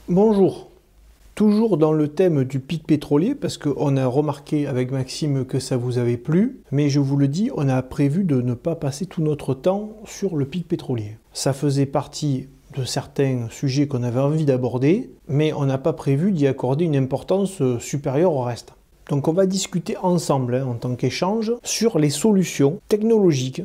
Bonjour, toujours dans le thème du pic pétrolier, parce qu'on a remarqué avec Maxime que ça vous avait plu, mais je vous le dis, on a prévu de ne pas passer tout notre temps sur le pic pétrolier. Ça faisait partie de certains sujets qu'on avait envie d'aborder, mais on n'a pas prévu d'y accorder une importance supérieure au reste. Donc on va discuter ensemble, en tant qu'échange, sur les solutions technologiques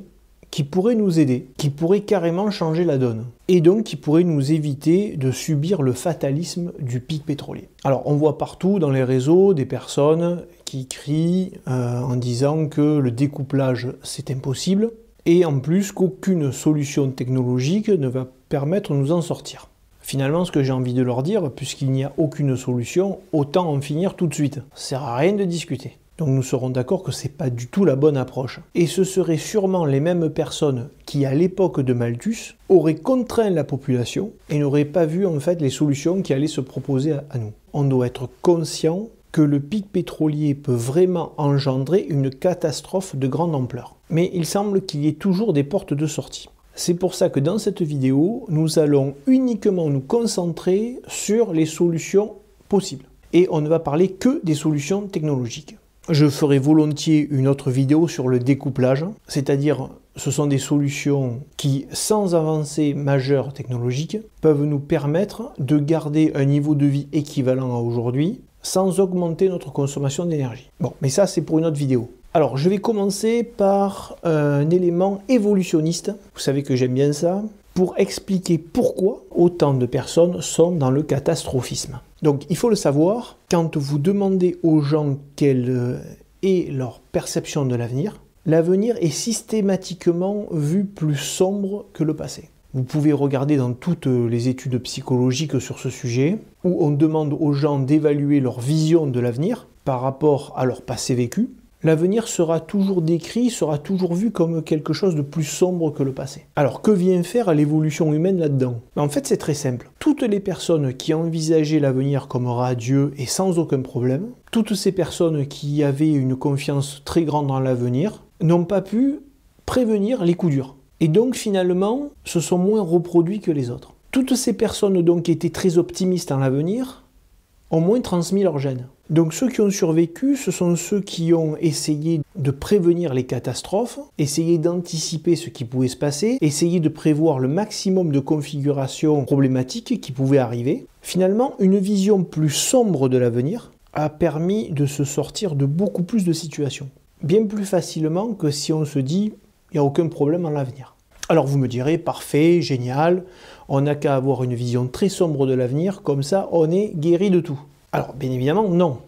qui pourraient nous aider, qui pourraient carrément changer la donne, et donc qui pourraient nous éviter de subir le fatalisme du pic pétrolier. Alors on voit partout dans les réseaux des personnes qui crient en disant que le découplage c'est impossible, et en plus qu'aucune solution technologique ne va permettre de nous en sortir. Finalement, ce que j'ai envie de leur dire, puisqu'il n'y a aucune solution, autant en finir tout de suite. Ça sert à rien de discuter. Donc nous serons d'accord que c'est pas du tout la bonne approche. Et ce seraient sûrement les mêmes personnes qui, à l'époque de Malthus, auraient contraint la population et n'auraient pas vu en fait les solutions qui allaient se proposer à nous. On doit être conscient que le pic pétrolier peut vraiment engendrer une catastrophe de grande ampleur. Mais il semble qu'il y ait toujours des portes de sortie. C'est pour ça que dans cette vidéo, nous allons uniquement nous concentrer sur les solutions possibles. Et on ne va parler que des solutions technologiques. Je ferai volontiers une autre vidéo sur le découplage, c'est-à-dire ce sont des solutions qui, sans avancée majeure technologique, peuvent nous permettre de garder un niveau de vie équivalent à aujourd'hui, sans augmenter notre consommation d'énergie. Bon, mais ça c'est pour une autre vidéo. Alors, je vais commencer par un élément évolutionniste, vous savez que j'aime bien ça, pour expliquer pourquoi autant de personnes sont dans le catastrophisme. Donc, il faut le savoir, quand vous demandez aux gens quelle est leur perception de l'avenir, l'avenir est systématiquement vu plus sombre que le passé. Vous pouvez regarder dans toutes les études psychologiques sur ce sujet, où on demande aux gens d'évaluer leur vision de l'avenir par rapport à leur passé vécu. L'avenir sera toujours décrit, sera toujours vu comme quelque chose de plus sombre que le passé. Alors que vient faire l'évolution humaine là-dedans? En fait c'est très simple. Toutes les personnes qui envisageaient l'avenir comme radieux et sans aucun problème, toutes ces personnes qui avaient une confiance très grande dans l'avenir, n'ont pas pu prévenir les coups durs. Et donc finalement, se sont moins reproduits que les autres. Toutes ces personnes donc qui étaient très optimistes en l'avenir, ont moins transmis leurs gènes. Donc ceux qui ont survécu, ce sont ceux qui ont essayé de prévenir les catastrophes, essayé d'anticiper ce qui pouvait se passer, essayé de prévoir le maximum de configurations problématiques qui pouvaient arriver. Finalement, une vision plus sombre de l'avenir a permis de se sortir de beaucoup plus de situations. Bien plus facilement que si on se dit « il n'y a aucun problème en l'avenir ». Alors vous me direz « parfait, génial, on n'a qu'à avoir une vision très sombre de l'avenir, comme ça on est guéri de tout ». Alors bien évidemment non,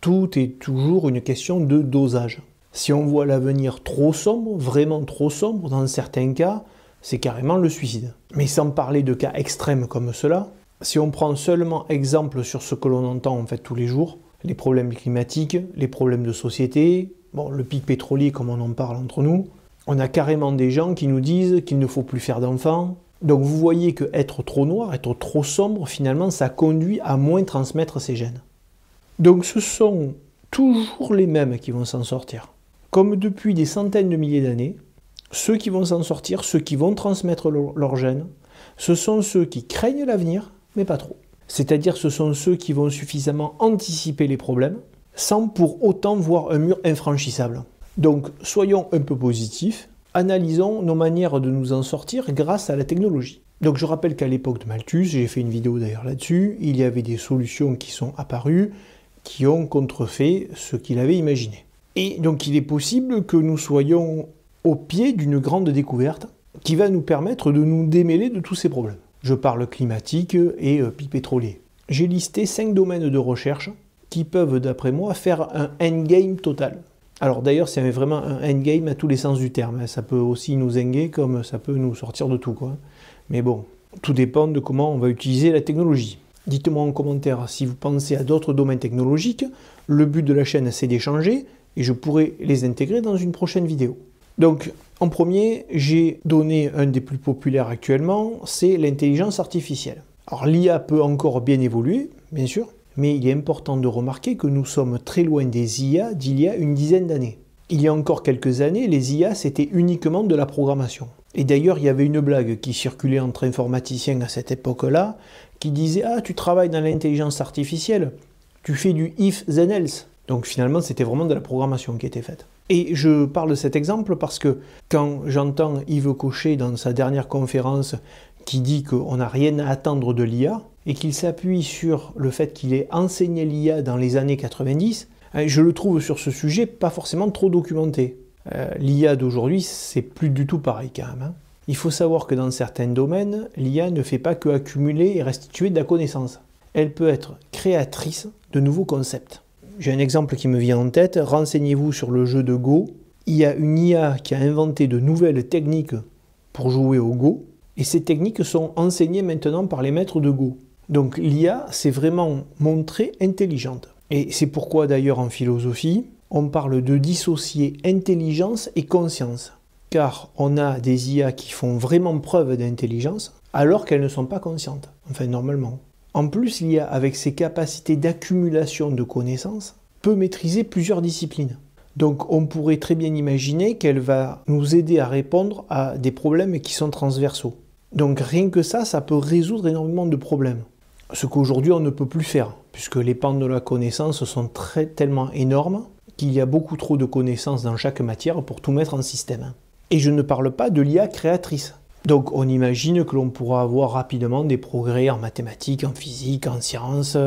tout est toujours une question de dosage. Si on voit l'avenir trop sombre, vraiment trop sombre, dans certains cas, c'est carrément le suicide. Mais sans parler de cas extrêmes comme cela, si on prend seulement exemple sur ce que l'on entend en fait tous les jours, les problèmes climatiques, les problèmes de société, bon, le pic pétrolier comme on en parle entre nous, on a carrément des gens qui nous disent qu'il ne faut plus faire d'enfants. Donc vous voyez que être trop noir, être trop sombre, finalement, ça conduit à moins transmettre ces gènes. Donc ce sont toujours les mêmes qui vont s'en sortir. Comme depuis des centaines de milliers d'années, ceux qui vont s'en sortir, ceux qui vont transmettre leurs gènes, ce sont ceux qui craignent l'avenir, mais pas trop. C'est-à-dire ce sont ceux qui vont suffisamment anticiper les problèmes, sans pour autant voir un mur infranchissable. Donc soyons un peu positifs, analysons nos manières de nous en sortir grâce à la technologie. Donc je rappelle qu'à l'époque de Malthus, j'ai fait une vidéo d'ailleurs là-dessus, il y avait des solutions qui sont apparues, qui ont contrefait ce qu'il avait imaginé. Et donc il est possible que nous soyons au pied d'une grande découverte qui va nous permettre de nous démêler de tous ces problèmes. Je parle climatique et pic pétrolier. J'ai listé 5 domaines de recherche qui peuvent, d'après moi, faire un endgame total. Alors d'ailleurs, c'est vraiment un endgame à tous les sens du terme. Ça peut aussi nous enguer comme ça peut nous sortir de tout, quoi. Mais bon, tout dépend de comment on va utiliser la technologie. Dites-moi en commentaire si vous pensez à d'autres domaines technologiques. Le but de la chaîne, c'est d'échanger et je pourrai les intégrer dans une prochaine vidéo. Donc, en premier, j'ai donné un des plus populaires actuellement, c'est l'intelligence artificielle. Alors l'IA peut encore bien évoluer, bien sûr, mais il est important de remarquer que nous sommes très loin des IA d'il y a une dizaine d'années. Il y a encore quelques années, les IA, c'était uniquement de la programmation. Et d'ailleurs, il y avait une blague qui circulait entre informaticiens à cette époque-là, qui disait « Ah, tu travailles dans l'intelligence artificielle, tu fais du if then else ». Donc finalement, c'était vraiment de la programmation qui était faite. Et je parle de cet exemple parce que quand j'entends Yves Cochet dans sa dernière conférence qui dit qu'on n'a rien à attendre de l'IA et qu'il s'appuie sur le fait qu'il ait enseigné l'IA dans les années 90, je le trouve sur ce sujet pas forcément trop documenté. L'IA d'aujourd'hui, c'est plus du tout pareil quand même, hein. Il faut savoir que dans certains domaines, l'IA ne fait pas que accumuler et restituer de la connaissance. Elle peut être créatrice de nouveaux concepts. J'ai un exemple qui me vient en tête, renseignez-vous sur le jeu de Go. Il y a une IA qui a inventé de nouvelles techniques pour jouer au Go, et ces techniques sont enseignées maintenant par les maîtres de Go. Donc l'IA s'est vraiment montrée intelligente. Et c'est pourquoi d'ailleurs en philosophie, on parle de dissocier intelligence et conscience. Car on a des IA qui font vraiment preuve d'intelligence, alors qu'elles ne sont pas conscientes. Enfin, normalement. En plus, l'IA, avec ses capacités d'accumulation de connaissances, peut maîtriser plusieurs disciplines. Donc on pourrait très bien imaginer qu'elle va nous aider à répondre à des problèmes qui sont transversaux. Donc rien que ça peut résoudre énormément de problèmes. Ce qu'aujourd'hui on ne peut plus faire, puisque les pans de la connaissance sont tellement énormes qu'il y a beaucoup trop de connaissances dans chaque matière pour tout mettre en système. Et je ne parle pas de l'IA créatrice. Donc on imagine que l'on pourra avoir rapidement des progrès en mathématiques, en physique, en sciences,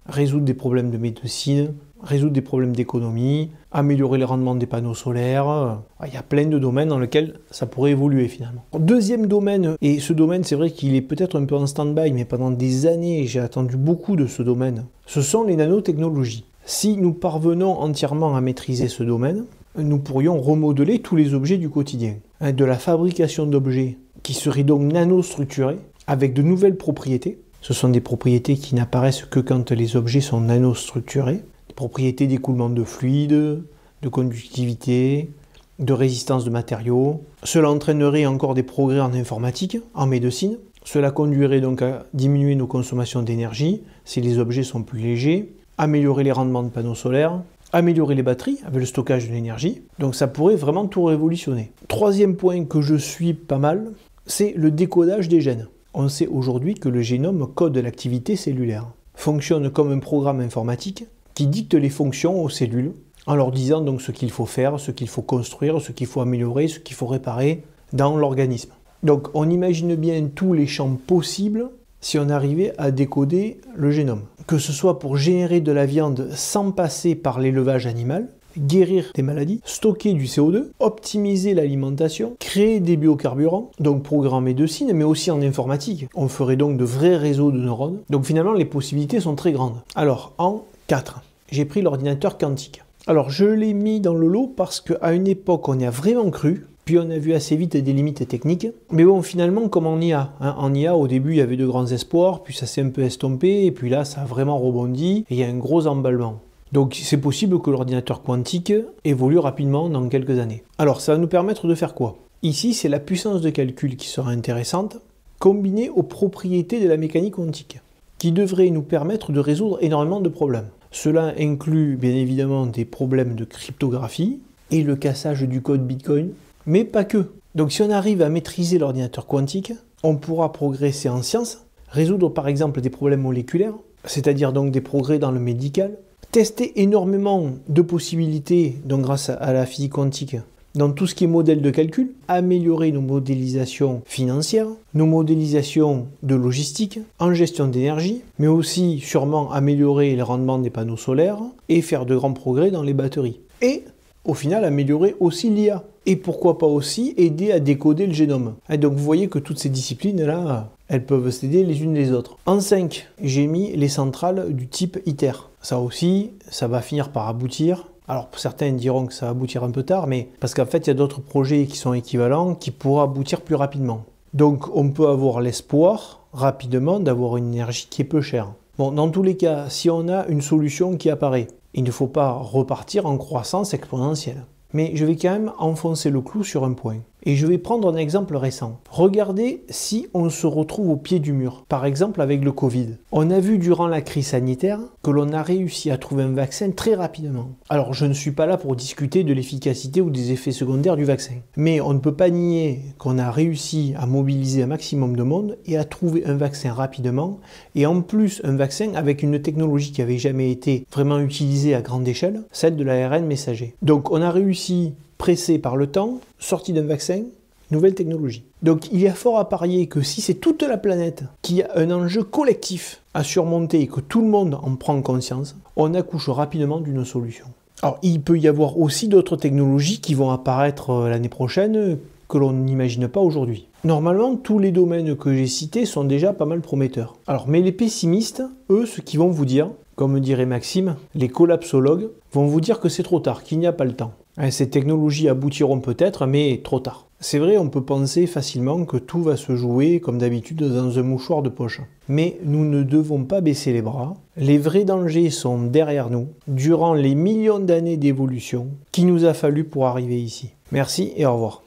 résoudre des problèmes de médecine, résoudre des problèmes d'économie, améliorer le rendement des panneaux solaires. Il y a plein de domaines dans lesquels ça pourrait évoluer finalement. Deuxième domaine, et ce domaine c'est vrai qu'il est peut-être un peu en stand-by, mais pendant des années j'ai attendu beaucoup de ce domaine, ce sont les nanotechnologies. Si nous parvenons entièrement à maîtriser ce domaine, nous pourrions remodeler tous les objets du quotidien. De la fabrication d'objets qui seraient donc nanostructurés, avec de nouvelles propriétés. Ce sont des propriétés qui n'apparaissent que quand les objets sont nanostructurés. Des propriétés d'écoulement de fluide, de conductivité, de résistance de matériaux. Cela entraînerait encore des progrès en informatique, en médecine. Cela conduirait donc à diminuer nos consommations d'énergie si les objets sont plus légers, améliorer les rendements de panneaux solaires, améliorer les batteries avec le stockage de l'énergie. Donc ça pourrait vraiment tout révolutionner. Troisième point que je suis pas mal, c'est le décodage des gènes. On sait aujourd'hui que le génome code l'activité cellulaire, fonctionne comme un programme informatique qui dicte les fonctions aux cellules en leur disant donc ce qu'il faut faire, ce qu'il faut construire, ce qu'il faut améliorer, ce qu'il faut réparer dans l'organisme. Donc on imagine bien tous les champs possibles si on arrivait à décoder le génome. Que ce soit pour générer de la viande sans passer par l'élevage animal, guérir des maladies, stocker du CO2, optimiser l'alimentation, créer des biocarburants, donc programme médecine, mais aussi en informatique. On ferait donc de vrais réseaux de neurones. Donc finalement, les possibilités sont très grandes. Alors, en 4, j'ai pris l'ordinateur quantique. Alors, je l'ai mis dans le lot parce qu'à une époque, on y a vraiment cru. Puis on a vu assez vite des limites techniques. Mais bon, finalement, comme en IA. En IA, au début, il y avait de grands espoirs, puis ça s'est un peu estompé, et puis là, ça a vraiment rebondi, et il y a un gros emballement. Donc c'est possible que l'ordinateur quantique évolue rapidement dans quelques années. Alors ça va nous permettre de faire quoi? Ici, c'est la puissance de calcul qui sera intéressante, combinée aux propriétés de la mécanique quantique, qui devrait nous permettre de résoudre énormément de problèmes. Cela inclut bien évidemment des problèmes de cryptographie et le cassage du code Bitcoin, mais pas que. Donc si on arrive à maîtriser l'ordinateur quantique, on pourra progresser en sciences, résoudre par exemple des problèmes moléculaires, c'est-à-dire donc des progrès dans le médical, tester énormément de possibilités, donc grâce à la physique quantique, dans tout ce qui est modèle de calcul, améliorer nos modélisations financières, nos modélisations de logistique, en gestion d'énergie, mais aussi sûrement améliorer le rendement des panneaux solaires et faire de grands progrès dans les batteries. Et au final, améliorer aussi l'IA. Et pourquoi pas aussi aider à décoder le génome. Et donc vous voyez que toutes ces disciplines-là, elles peuvent s'aider les unes les autres. En 5, j'ai mis les centrales du type ITER. Ça aussi, ça va finir par aboutir. Alors certains diront que ça va aboutir un peu tard, mais parce qu'en fait, il y a d'autres projets qui sont équivalents qui pourraient aboutir plus rapidement. Donc on peut avoir l'espoir, rapidement, d'avoir une énergie qui est peu chère. Bon, dans tous les cas, si on a une solution qui apparaît, il ne faut pas repartir en croissance exponentielle. Mais je vais quand même enfoncer le clou sur un point. Et je vais prendre un exemple récent. Regardez si on se retrouve au pied du mur, par exemple avec le Covid. On a vu durant la crise sanitaire que l'on a réussi à trouver un vaccin très rapidement. Alors je ne suis pas là pour discuter de l'efficacité ou des effets secondaires du vaccin, mais on ne peut pas nier qu'on a réussi à mobiliser un maximum de monde et à trouver un vaccin rapidement, et en plus un vaccin avec une technologie qui n'avait jamais été vraiment utilisée à grande échelle, celle de l'ARN messager. Donc on a réussi, pressé par le temps, sorti d'un vaccin, nouvelle technologie. Donc il y a fort à parier que si c'est toute la planète qui a un enjeu collectif à surmonter et que tout le monde en prend conscience, on accouche rapidement d'une solution. Alors il peut y avoir aussi d'autres technologies qui vont apparaître l'année prochaine que l'on n'imagine pas aujourd'hui. Normalement, tous les domaines que j'ai cités sont déjà pas mal prometteurs. Alors, mais les pessimistes, eux, ce qu'ils vont vous dire, comme dirait Maxime, les collapsologues, vont vous dire que c'est trop tard, qu'il n'y a pas le temps. Ces technologies aboutiront peut-être, mais trop tard. C'est vrai, on peut penser facilement que tout va se jouer, comme d'habitude, dans un mouchoir de poche. Mais nous ne devons pas baisser les bras. Les vrais dangers sont derrière nous, durant les millions d'années d'évolution qu'il nous a fallu pour arriver ici. Merci et au revoir.